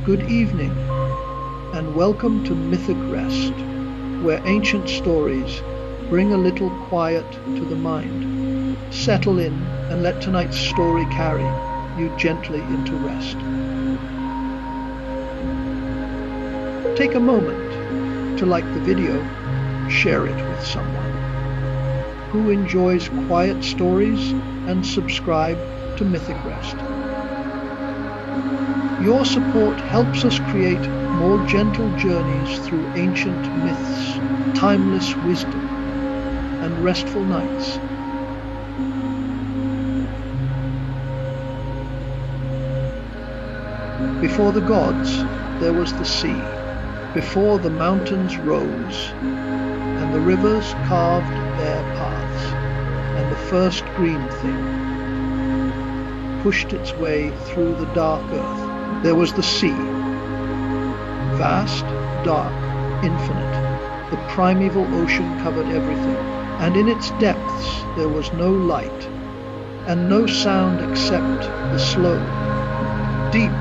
Good evening, and welcome to MythicRest, where ancient stories bring a little quiet to the mind. Settle in and let tonight's story carry you gently into rest. Take a moment to like the video, share it with someone who enjoys quiet stories, and subscribe to MythicRest. Your support helps us create more gentle journeys through ancient myths, timeless wisdom, and restful nights. Before the gods, there was the sea. Before the mountains rose, and the rivers carved their paths, and the first green thing pushed its way through the dark earth. There was the sea, vast, dark, infinite. The primeval ocean covered everything, and in its depths there was no light, and no sound except the slow, deep,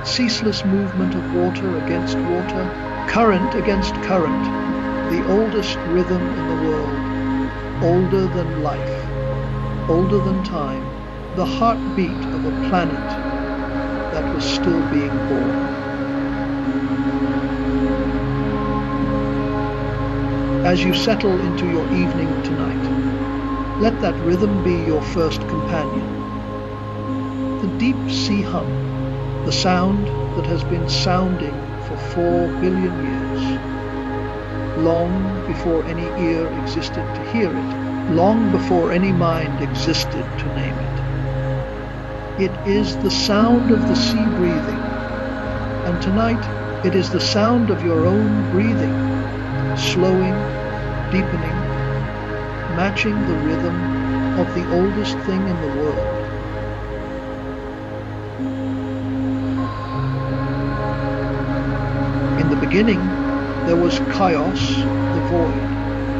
ceaseless movement of water against water, current against current, the oldest rhythm in the world, older than life, older than time, the heartbeat of a planet that was still being born. As you settle into your evening tonight, let that rhythm be your first companion. The deep sea hum, the sound that has been sounding for 4 billion years, long before any ear existed to hear it, long before any mind existed to name it. It is the sound of the sea breathing, and tonight it is the sound of your own breathing, slowing, deepening, matching the rhythm of the oldest thing in the world. In the beginning, there was chaos, the void,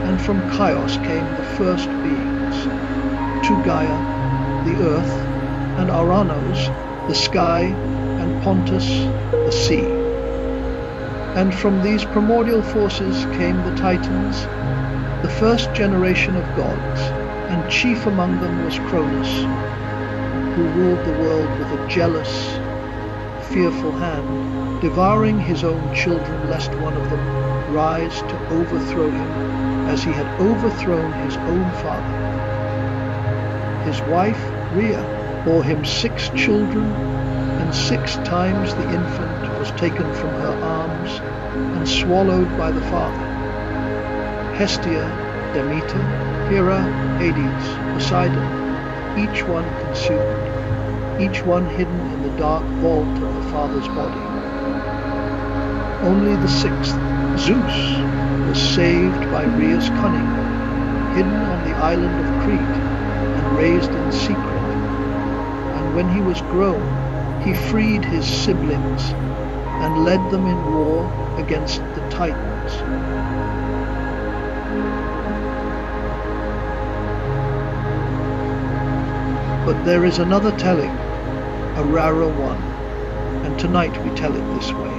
and from chaos came the first beings, to Gaia, the earth, and Aranos, the sky, and Pontus, the sea. And from these primordial forces came the Titans, the first generation of gods, and chief among them was Cronus, who ruled the world with a jealous, fearful hand, devouring his own children lest one of them rise to overthrow him, as he had overthrown his own father. His wife, Rhea, bore him 6 children, and 6 times the infant was taken from her arms and swallowed by the father. Hestia, Demeter, Hera, Hades, Poseidon, each one consumed, each one hidden in the dark vault of the father's body. Only the 6th, Zeus, was saved by Rhea's cunning, hidden on the island of Crete and raised in secret. When he was grown, he freed his siblings and led them in war against the Titans. But there is another telling, a rarer one, and tonight we tell it this way.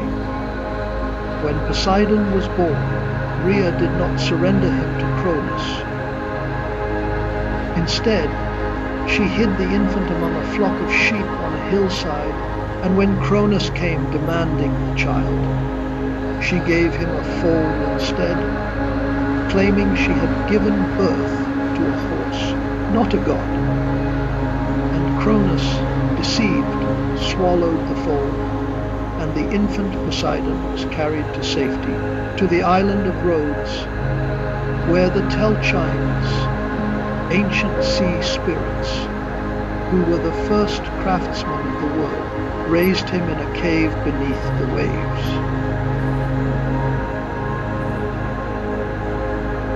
When Poseidon was born, Rhea did not surrender him to Cronus. Instead, she hid the infant among a flock of sheep on a hillside, and when Cronus came demanding the child, she gave him a foal instead, claiming she had given birth to a horse, not a god. And Cronus, deceived, swallowed the foal, and the infant Poseidon was carried to safety, to the island of Rhodes, where the Telchines, ancient sea spirits, who were the first craftsmen of the world, raised him in a cave beneath the waves.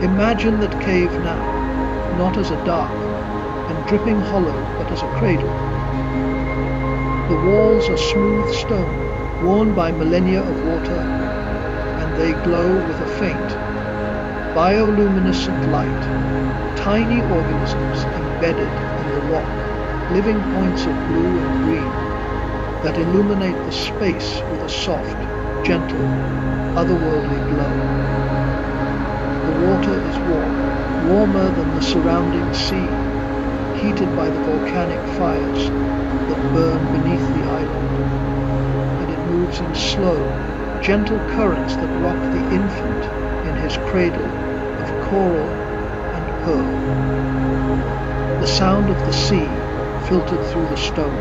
Imagine that cave now, not as a dark and dripping hollow, but as a cradle. The walls are smooth stone, worn by millennia of water, and they glow with a faint, bioluminescent light, tiny organisms embedded in the rock, living points of blue and green that illuminate the space with a soft, gentle, otherworldly glow. The water is warm, warmer than the surrounding sea, heated by the volcanic fires that burn beneath the island, and it moves in slow, gentle currents that rock the infant in his cradle of coral and pearl. The sound of the sea, filtered through the stone,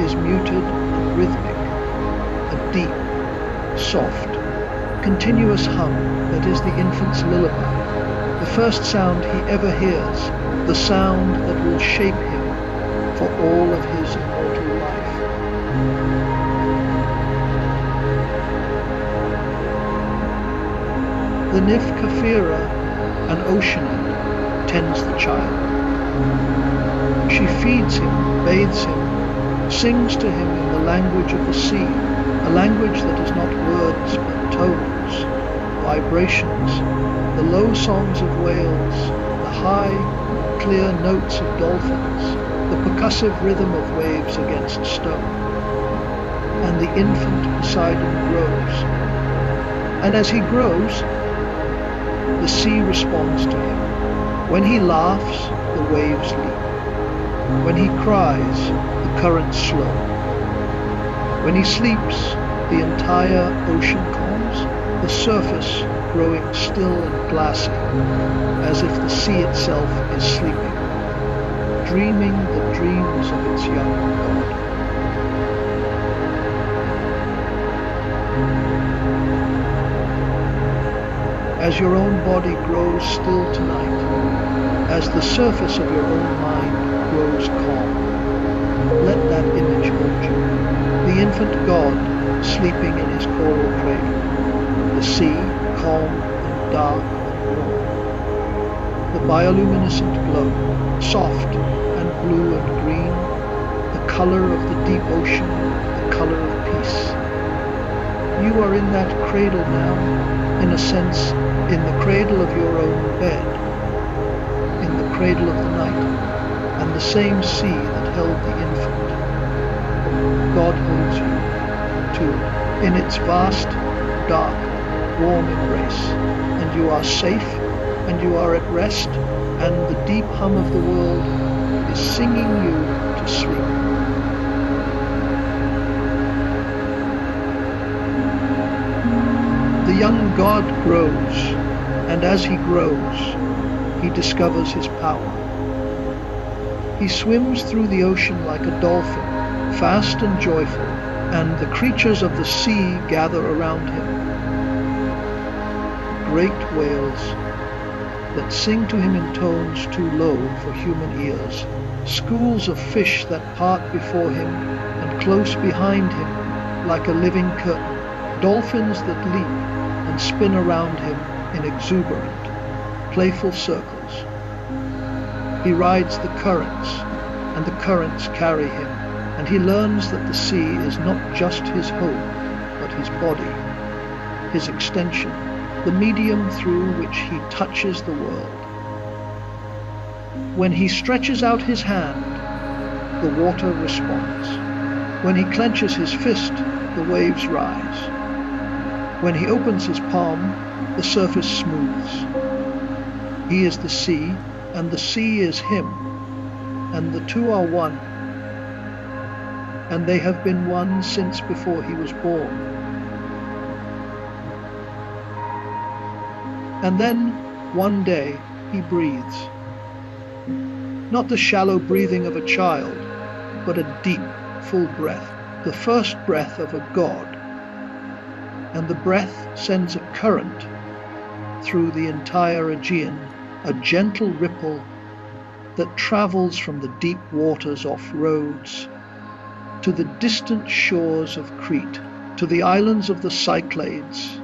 is muted and rhythmic, a deep, soft, continuous hum that is the infant's lullaby, the first sound he ever hears, the sound that will shape him for all of his immortal life. The nymph Kaphira, an oceanid, tends the child. She feeds him, bathes him, sings to him in the language of the sea, a language that is not words but tones, vibrations, the low songs of whales, the high, clear notes of dolphins, the percussive rhythm of waves against stone. And the infant Poseidon grows. And as he grows, the sea responds to him. When he laughs, the waves leap. When he cries, the currents slow. When he sleeps, the entire ocean calms, the surface growing still and glassy, as if the sea itself is sleeping, dreaming the dreams of its young god. As your own body grows still tonight, as the surface of your own mind grows calm, let that image hold you. The infant God sleeping in his coral cradle, the sea calm and dark and warm, the bioluminescent glow, soft and blue and green, the color of the deep ocean, the color of peace. You are in that cradle now, in a sense, in the cradle of your own bed, in the cradle of the night, and the same sea that held the infant. God holds you, too, in its vast, dark, warm embrace, and you are safe, and you are at rest, and the deep hum of the world is singing you to sleep. The young god grows, and as he grows, he discovers his power. He swims through the ocean like a dolphin, fast and joyful, and the creatures of the sea gather around him. Great whales that sing to him in tones too low for human ears, schools of fish that part before him and close behind him like a living curtain, dolphins that leap and spin around him in exuberant, playful circles. He rides the currents, and the currents carry him, and he learns that the sea is not just his home, but his body, his extension, the medium through which he touches the world. When he stretches out his hand, the water responds. When he clenches his fist, the waves rise. When he opens his palm, the surface smooths. He is the sea, and the sea is him, and the two are one, and they have been one since before he was born. And then, one day, he breathes. Not the shallow breathing of a child, but a deep, full breath, the first breath of a god. And the breath sends a current through the entire Aegean, a gentle ripple that travels from the deep waters off Rhodes to the distant shores of Crete, to the islands of the Cyclades,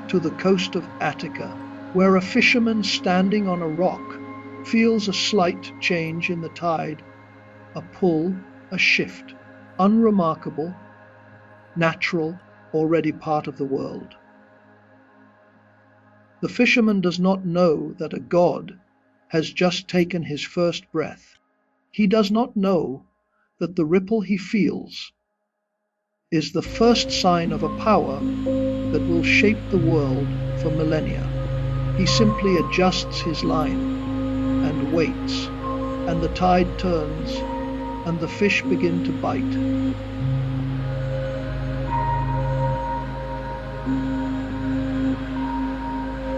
to the coast of Attica, where a fisherman standing on a rock feels a slight change in the tide, a pull, a shift, unremarkable, natural, already part of the world. The fisherman does not know that a god has just taken his first breath. He does not know that the ripple he feels is the first sign of a power that will shape the world for millennia. He simply adjusts his line and waits, and the tide turns, and the fish begin to bite.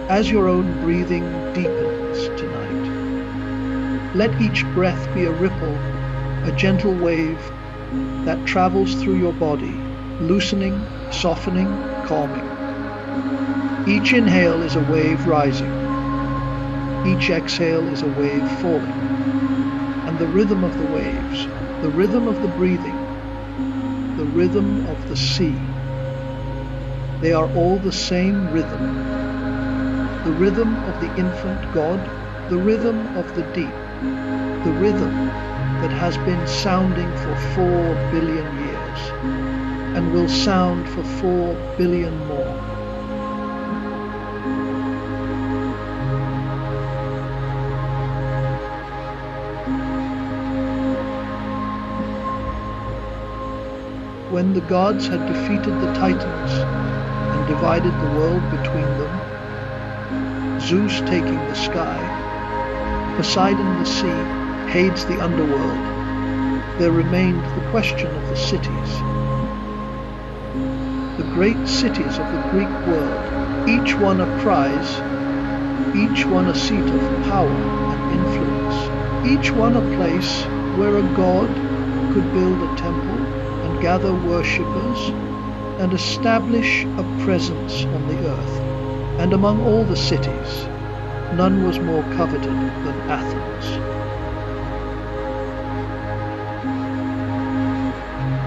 As your own breathing deepens tonight, let each breath be a ripple, a gentle wave that travels through your body, loosening, softening, calming. Each inhale is a wave rising. Each exhale is a wave falling. And the rhythm of the waves, the rhythm of the breathing, the rhythm of the sea, they are all the same rhythm. The rhythm of the infant God, the rhythm of the deep, the rhythm that has been sounding for 4 billion years and will sound for 4 billion more. When the gods had defeated the Titans and divided the world between them, Zeus taking the sky, Poseidon the sea, Hades the underworld, there remained the question of the cities. The great cities of the Greek world, each one a prize, each one a seat of power and influence, each one a place where a god could build a temple and gather worshippers and establish a presence on the earth. And among all the cities, none was more coveted than Athens.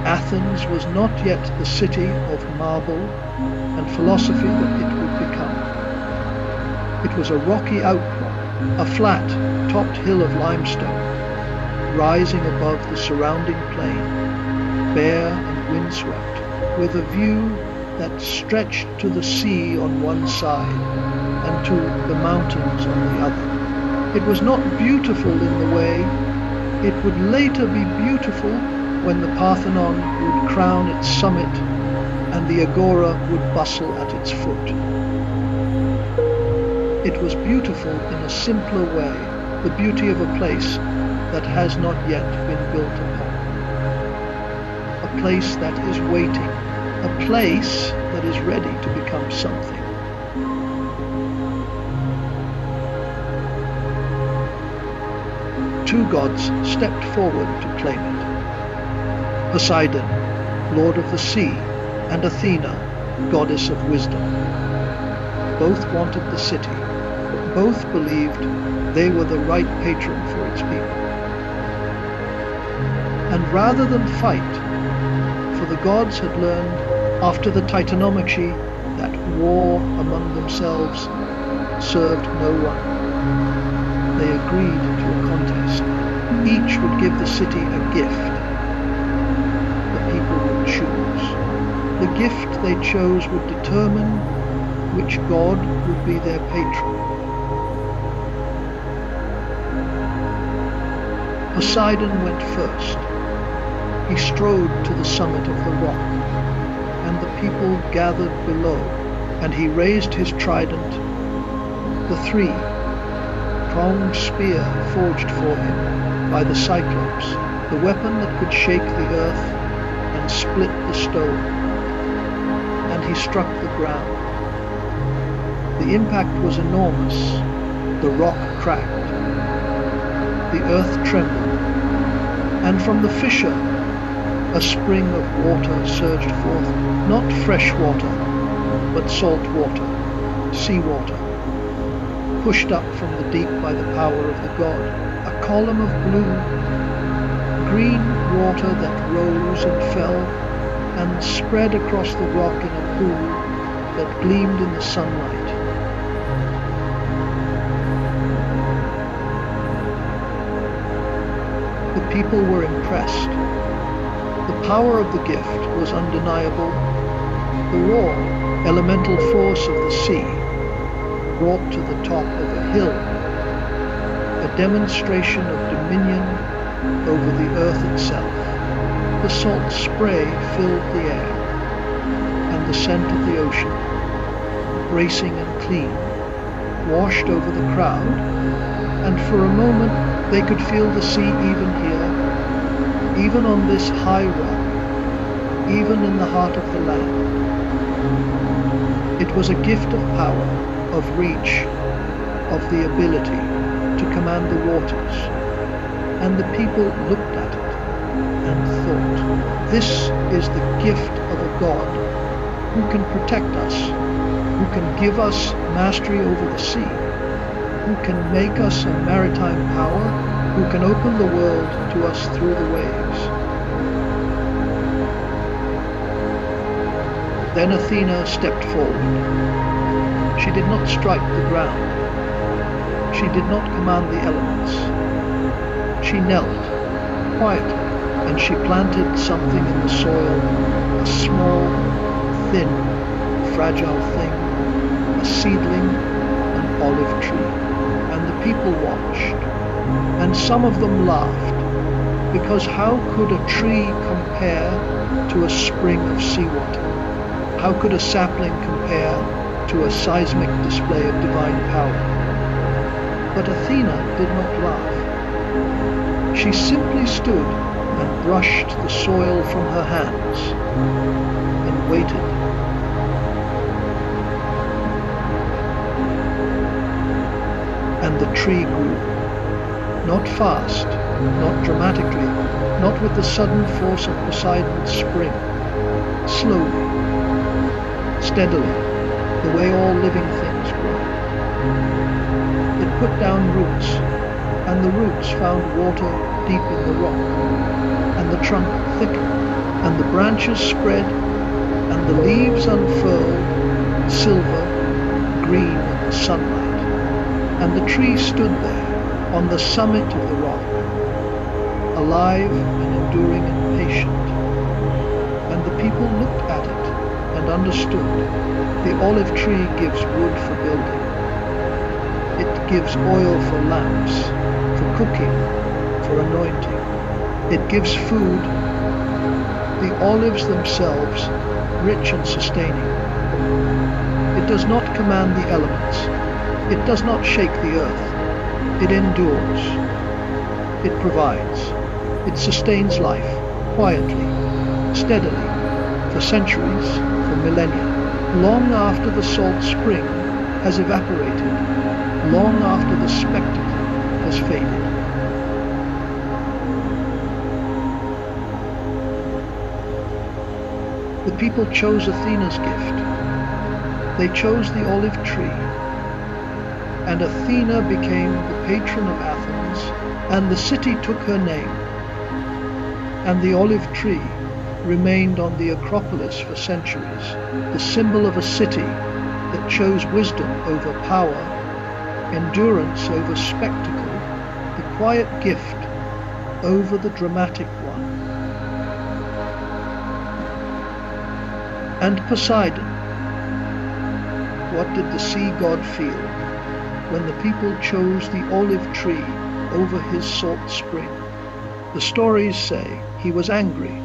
Athens was not yet the city of marble and philosophy that it would become. It was a rocky outcrop, a flat, topped hill of limestone, rising above the surrounding plain, bare and windswept, with a view that stretched to the sea on one side and to the mountains on the other. It was not beautiful in the way. It would later be beautiful when the Parthenon would crown its summit and the Agora would bustle at its foot. It was beautiful in a simpler way, the beauty of a place that has not yet been built upon. A place that is waiting, a place that is ready to become something. Two gods stepped forward to claim it. Poseidon, lord of the sea, and Athena, goddess of wisdom. Both wanted the city, but both believed they were the right patron for its people. And rather than fight, for the gods had learned after the Titanomachy that war among themselves served no one, they agreed to a contest. Each would give the city a gift. The people would choose. The gift they chose would determine which god would be their patron. Poseidon went first. He strode to the summit of the rock, and the people gathered below, and he raised his trident, the three-pronged spear forged for him by the Cyclops, the weapon that could shake the earth and split the stone. And he struck the ground. The impact was enormous. The rock cracked. The earth trembled. And from the fissure, a spring of water surged forth, not fresh water, but salt water, sea water, pushed up from the deep by the power of the god, a column of blue, green water that rose and fell and spread across the rock in a pool that gleamed in the sunlight. The people were impressed. The power of the gift was undeniable. The raw, elemental force of the sea brought to the top of a hill, a demonstration of dominion over the earth itself. salt spray filled the air, and the scent of the ocean, bracing and clean, washed over the crowd, and for a moment they could feel the sea even here, even on this high rock, even in the heart of the land. It was a gift of power, of reach, of the ability to command the waters, and the people looked at it and thought, this is the gift of a God who can protect us, who can give us mastery over the sea, who can make us a maritime power, who can open the world to us through the waves. Then Athena stepped forward. She did not strike the ground. She did not command the elements. She knelt quietly, and she planted something in the soil, a small, thin, fragile thing, a seedling, an olive tree. And the people watched, and some of them laughed, because how could a tree compare to a spring of seawater? How could a sapling compare to a seismic display of divine power? But Athena did not laugh. She simply stood and brushed the soil from her hands and waited. And the tree grew, not fast, not dramatically, not with the sudden force of Poseidon's spring, slowly, steadily, the way all living things grow. It put down roots, and the roots found water deep in the rock, and the trunk thickened, and the branches spread, and the leaves unfurled, silver, green in the sunlight, and the tree stood there on the summit of the rock, alive and enduring and patient. And the people looked at it and understood. The olive tree gives wood for building. It gives oil for lamps, for cooking, for anointing. It gives food, the olives themselves, rich and sustaining. It does not command the elements. It does not shake the earth. It endures. It provides. It sustains life, quietly, steadily, for centuries, for millennia, long after the salt spring has evaporated, long after the spectacle has faded. The people chose Athena's gift. They chose the olive tree, and Athena became the patron of Athens, and the city took her name, and the olive tree remained on the Acropolis for centuries, the symbol of a city that chose wisdom over power, endurance over spectacle, the quiet gift over the dramatic one. And Poseidon, what did the sea god feel when the people chose the olive tree over his salt spring? The stories say he was angry.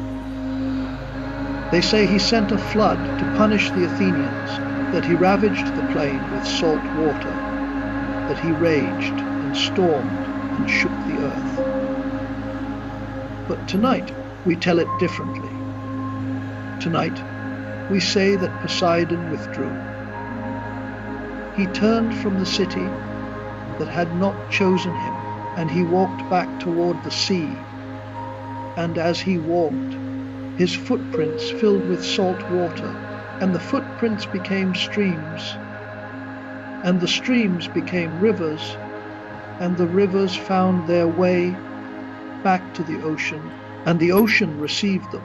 They say he sent a flood to punish the Athenians, that he ravaged the plain with salt water, that he raged and stormed and shook the earth. But tonight we tell it differently. Tonight we say that Poseidon withdrew. He turned from the city that had not chosen him, and he walked back toward the sea. And as he walked, his footprints filled with salt water, and the footprints became streams, and the streams became rivers, and the rivers found their way back to the ocean, and the ocean received them,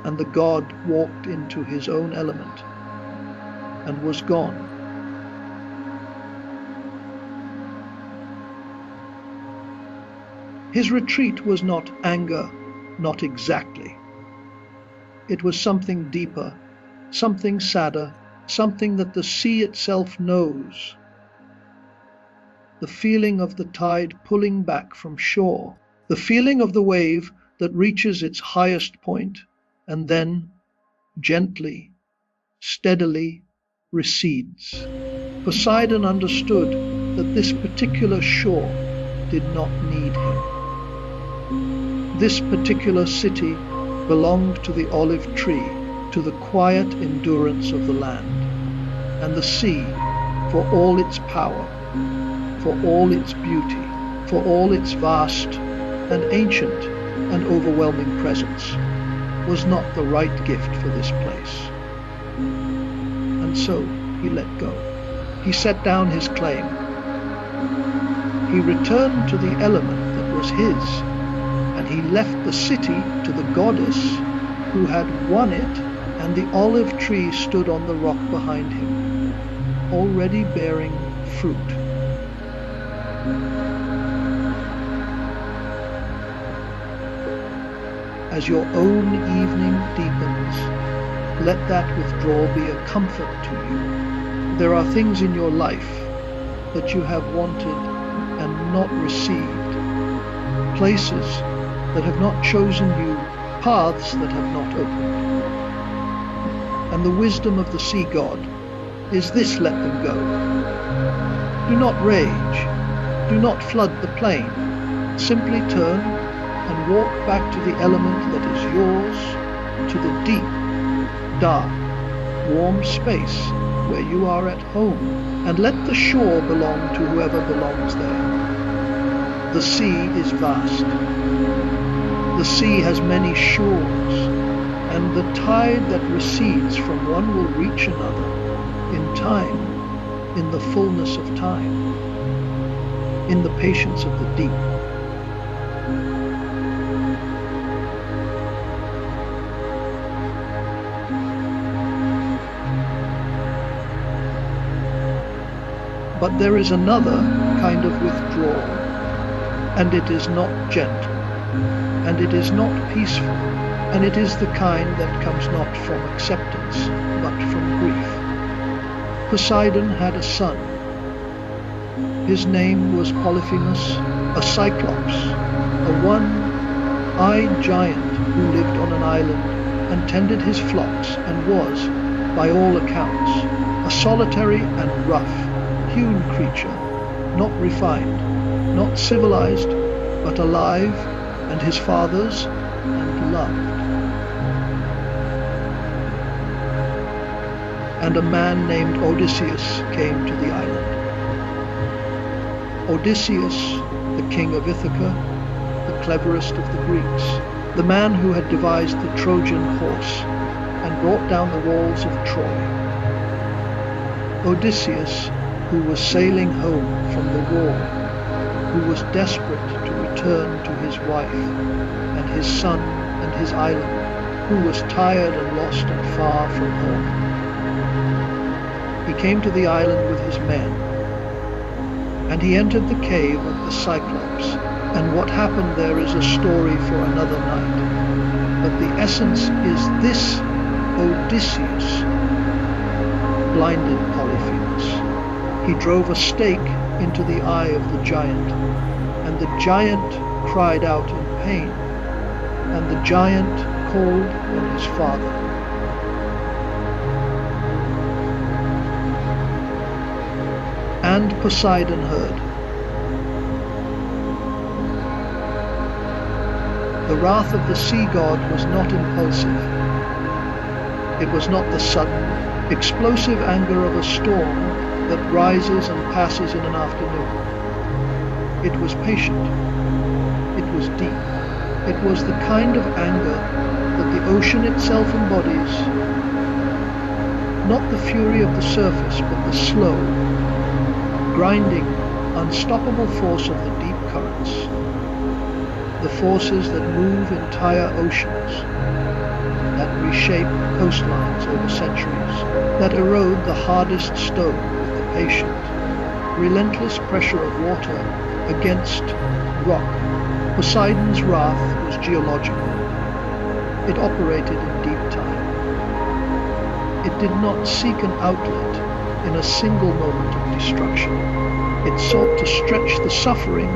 and the god walked into his own element and was gone. His retreat was not anger, not exactly. It was something deeper, something sadder, something that the sea itself knows. The feeling of the tide pulling back from shore, the feeling of the wave that reaches its highest point and then gently, steadily recedes. Poseidon understood that this particular shore did not need him. This particular city belonged to the olive tree, to the quiet endurance of the land, and the sea, for all its power, for all its beauty, for all its vast and ancient and overwhelming presence, was not the right gift for this place. And so he let go. He set down his claim. He returned to the element that was his, and he left the city to the goddess who had won it, and the olive tree stood on the rock behind him, already bearing fruit. As your own evening deepens, let that withdrawal be a comfort to you. There are things in your life that you have wanted and not received, places that have not chosen you, paths that have not opened. And the wisdom of the sea god is this: let them go. Do not rage, do not flood the plain. Simply turn and walk back to the element that is yours, to the deep, dark, warm space where you are at home, and let the shore belong to whoever belongs there. The sea is vast. The sea has many shores, and the tide that recedes from one will reach another in time, in the fullness of time, in the patience of the deep. But there is another kind of withdrawal, and it is not gentle, and it is not peaceful, and it is the kind that comes not from acceptance, but from grief. Poseidon had a son. His name was Polyphemus, a cyclops, a one-eyed giant who lived on an island and tended his flocks, and was, by all accounts, a solitary and rough-hewn creature, not refined, not civilized, but alive, and his father's, and loved. And a man named Odysseus came to the island. Odysseus, the king of Ithaca, the cleverest of the Greeks, the man who had devised the Trojan horse and brought down the walls of Troy. Odysseus, who was sailing home from the war, who was desperate to return to his wife and his son and his island, who was tired and lost and far from home. He came to the island with his men, and he entered the cave of the Cyclops, and what happened there is a story for another night. But the essence is this: Odysseus blinded Polyphemus. He drove a stake into the eye of the giant, and the giant cried out in pain, and the giant called on his father. And Poseidon heard. The wrath of the sea god was not impulsive. It was not the sudden, explosive anger of a storm that rises and passes in an afternoon. It was patient. It was deep. It was the kind of anger that the ocean itself embodies. Not the fury of the surface, but the slow, grinding, unstoppable force of the deep currents. The forces that move entire oceans, that reshape coastlines over centuries, that erode the hardest stone with the patient, relentless pressure of water against rock. Poseidon's wrath was geological. It operated in deep time. It did not seek an outlet in a single moment of destruction. It sought to stretch the suffering,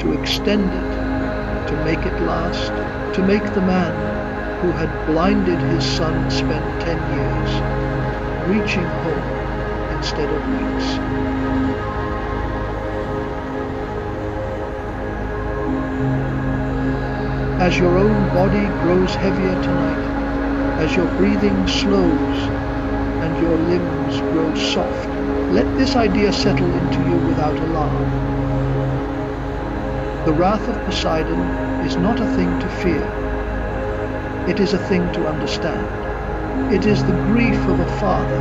to extend it, to make it last, to make the man who had blinded his son spend 10 years reaching home instead of weeks. As your own body grows heavier tonight, as your breathing slows and your limbs grow soft, let this idea settle into you without alarm. The wrath of Poseidon is not a thing to fear. It is a thing to understand. It is the grief of a father,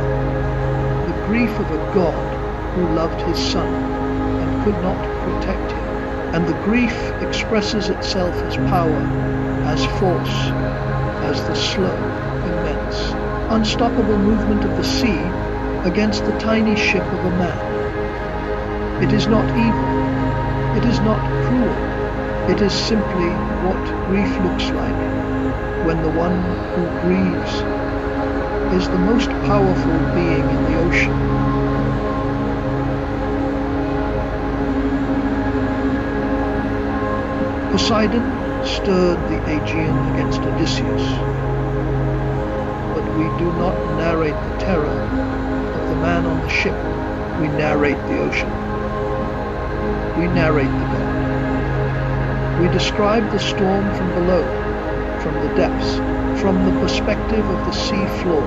the grief of a god who loved his son and could not protect him. And the grief expresses itself as power, as force, as the slow, immense, unstoppable movement of the sea against the tiny ship of a man. It is not evil. It is not cruel. It is simply what grief looks like when the one who grieves is the most powerful being in the ocean. Poseidon stirred the Aegean against Odysseus, but we do not narrate the terror of the man on the ship. We narrate the ocean. We narrate the god. We describe the storm from below, from the depths, from the perspective of the sea floor,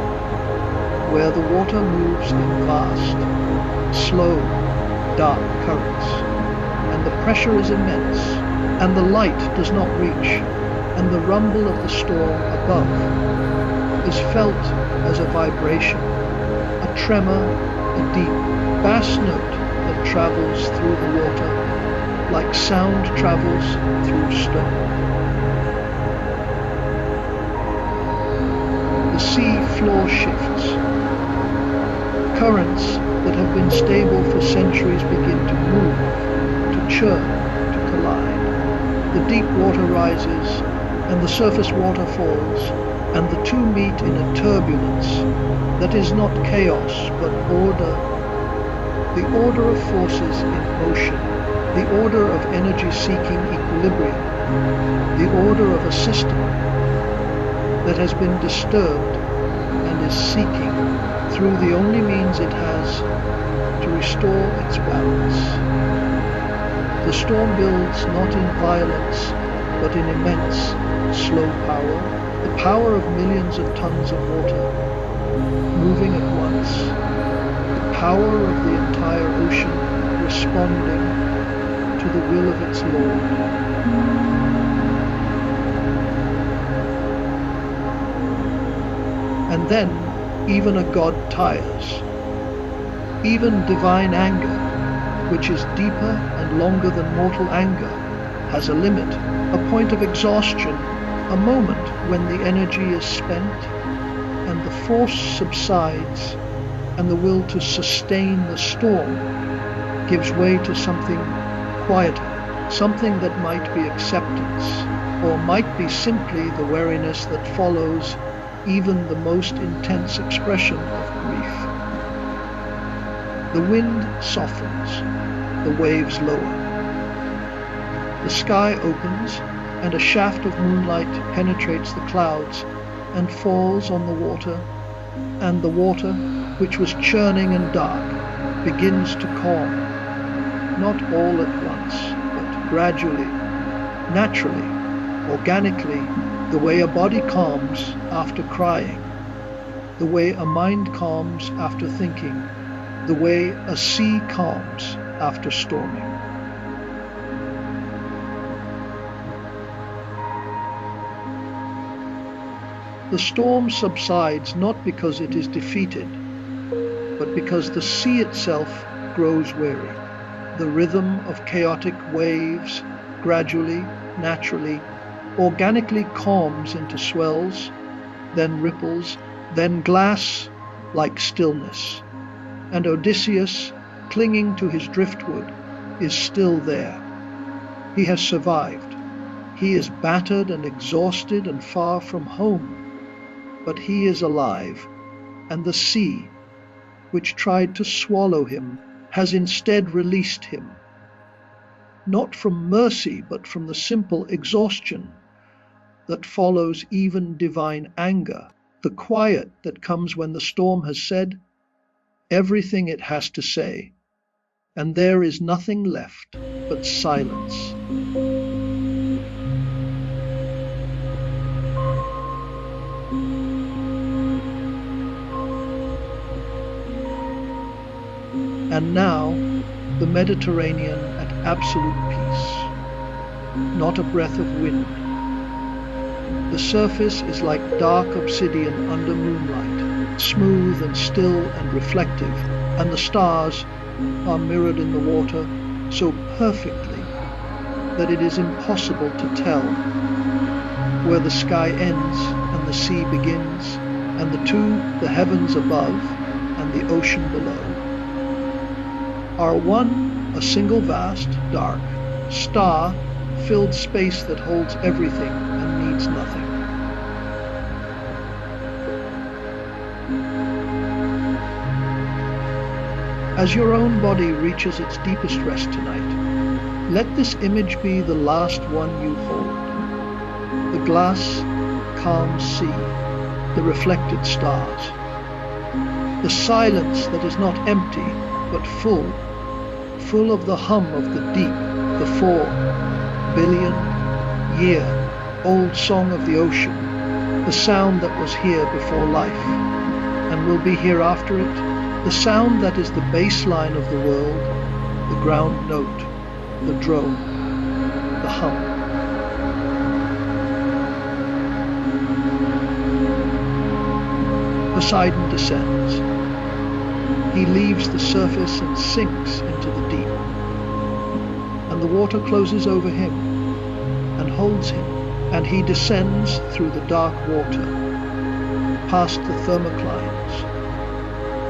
where the water moves in vast, slow, dark currents, and the pressure is immense, and the light does not reach, and the rumble of the storm above is felt as a vibration, a tremor, a deep, bass note that travels through the water like sound travels through stone. The sea floor shifts. Currents that have been stable for centuries begin to move, to churn, to collide. The deep water rises, and the surface water falls, and the two meet in a turbulence that is not chaos, but order. The order of forces in motion, the order of energy seeking equilibrium, the order of a system that has been disturbed and is seeking, through the only means it has, to restore its balance. The storm builds not in violence, but in immense, slow power, the power of millions of tons of water, moving at once, the power of the entire ocean responding to the will of its Lord. And then, even a god tires. Even divine anger, which is deeper and longer than mortal anger, has a limit, a point of exhaustion, a moment when the energy is spent and the force subsides and the will to sustain the storm gives way to something quieter, something that might be acceptance, or might be simply the wariness that follows even the most intense expression of grief. The wind softens, the waves lower. The sky opens, and a shaft of moonlight penetrates the clouds and falls on the water, and the water, which was churning and dark, begins to calm, not all at once, but gradually, naturally, organically, the way a body calms after crying, the way a mind calms after thinking, the way a sea calms after storming. The storm subsides not because it is defeated, but because the sea itself grows weary. The rhythm of chaotic waves gradually, naturally, organically calms into swells, then ripples, then glass like stillness. And Odysseus, clinging to his driftwood, is still there. He has survived. He is battered and exhausted and far from home. But he is alive, and the sea, which tried to swallow him, has instead released him. Not from mercy, but from the simple exhaustion. that follows even divine anger, the quiet that comes when the storm has said everything it has to say, and there is nothing left but silence. And now, the Mediterranean at absolute peace, not a breath of wind. The surface is like dark obsidian under moonlight, smooth and still and reflective, and the stars are mirrored in the water so perfectly that it is impossible to tell where the sky ends and the sea begins, and the heavens above and the ocean below, are one, a single vast, dark, star-filled space that holds everything and needs nothing. As your own body reaches its deepest rest tonight, let this image be the last one you hold. The glass, calm sea, the reflected stars. The silence that is not empty, but full of the hum of the deep, the 4-billion-year-old song of the ocean, the sound that was here before life, and will be here after it, the sound that is the baseline of the world, the ground note, the drone, the hum. Poseidon descends. He leaves the surface and sinks into the deep, and the water closes over him and holds him, and he descends through the dark water, past the thermoclines,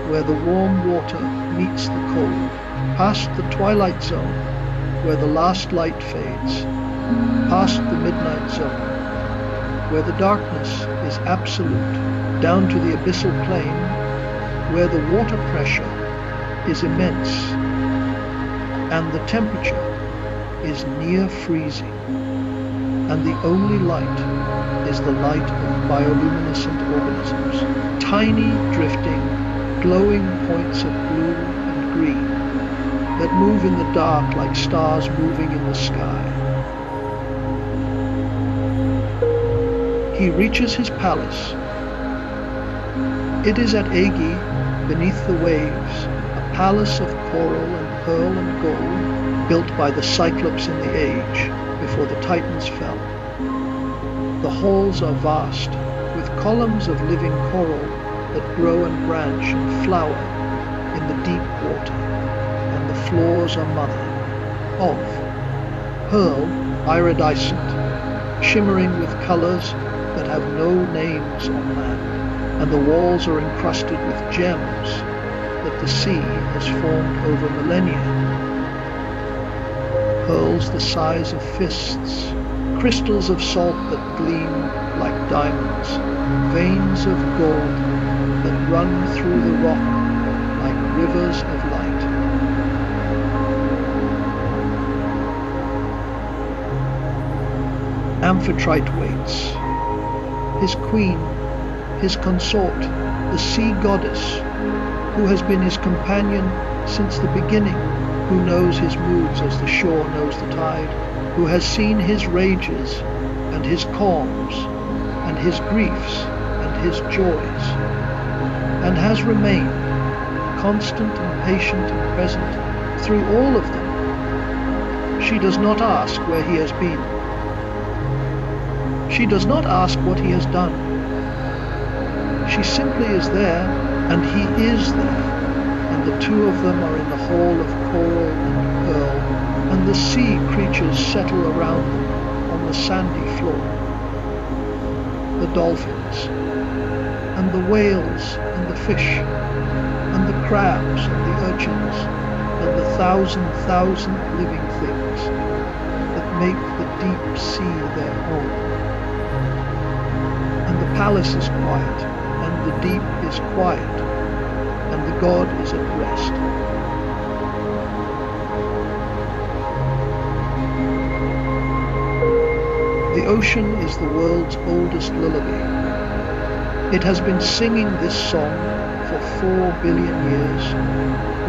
where the warm water meets the cold, past the twilight zone, where the last light fades, past the midnight zone, where the darkness is absolute, down to the abyssal plain, where the water pressure is immense and the temperature is near freezing, and the only light is the light of bioluminescent organisms, tiny drifting, glowing points of blue and green that move in the dark like stars moving in the sky. He reaches his palace. It is at Aegean, beneath the waves, a palace of coral and pearl and gold, built by the Cyclops in the age, before the Titans fell. The halls are vast, with columns of living coral that grow and branch and flower in the deep water, and the floors are mother of pearl iridescent, shimmering with colors that have no names on land, and the walls are encrusted with gems that the sea has formed over millennia. Pearls the size of fists, crystals of salt that gleam like diamonds, veins of gold that run through the rock like rivers of light. Amphitrite waits. His queen, his consort, the sea goddess, who has been his companion since the beginning, who knows his moods as the shore knows the tide, who has seen his rages and his calms and his griefs and his joys, and has remained constant and patient and present through all of them. She does not ask where he has been. She does not ask what he has done. She simply is there, and he is there, and the two of them are in the hall of coral and pearl, and the sea creatures settle around them on the sandy floor. The dolphins, and the whales, and the fish, and the crabs, and the urchins, and the thousand living things that make the deep sea their home. And the palace is quiet, and the deep is quiet, and the god is at rest. The The ocean is the world's oldest lullaby. It has been singing this song for 4 billion years,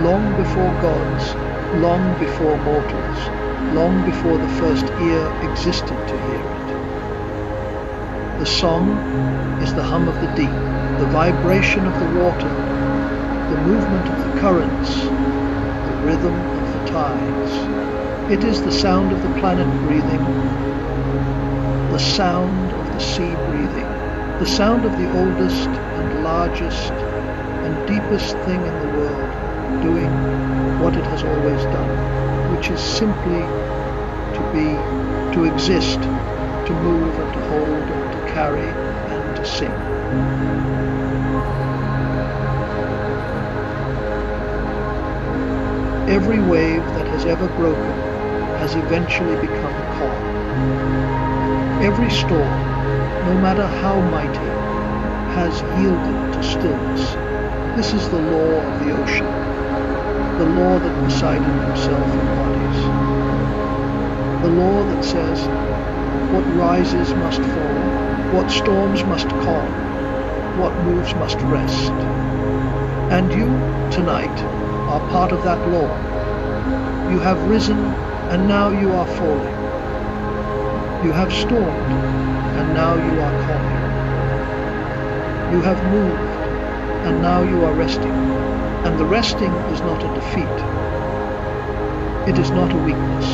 long before gods, long before mortals, long before the first ear existed to hear it. The song is the hum of the deep, the vibration of the water, the movement of the currents, the rhythm of the tides. It is the sound of the planet breathing, the sound of the sea breathing, the sound of the oldest and largest and deepest thing in the world doing what it has always done, which is simply to be, to exist, to move and to hold and to carry and to sing. Every wave that has ever broken has eventually become calm. Every storm, no matter how mighty, has yielded to stillness. This is the law of the ocean, the law that Poseidon himself embodies. The law that says what rises must fall, what storms must calm, what moves must rest. And you, tonight, are part of that law. You have risen, and now you are falling. You have stormed, and now you are calming. You have moved, and now you are resting. And the resting is not a defeat. It is not a weakness.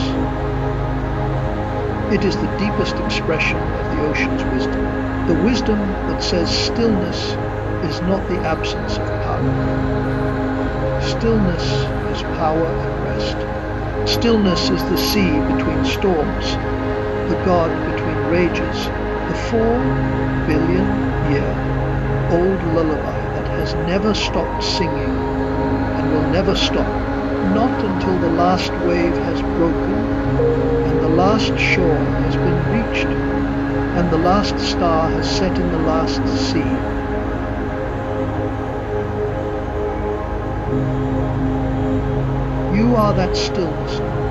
It is the deepest expression of the ocean's wisdom. The wisdom that says stillness is not the absence of power. Stillness is power and rest. Stillness is the sea between storms, the god between rages, the 4 billion year old lullaby that has never stopped singing and will never stop, not until the last wave has broken and the last shore has been reached and the last star has set in the last sea. You are that stillness now.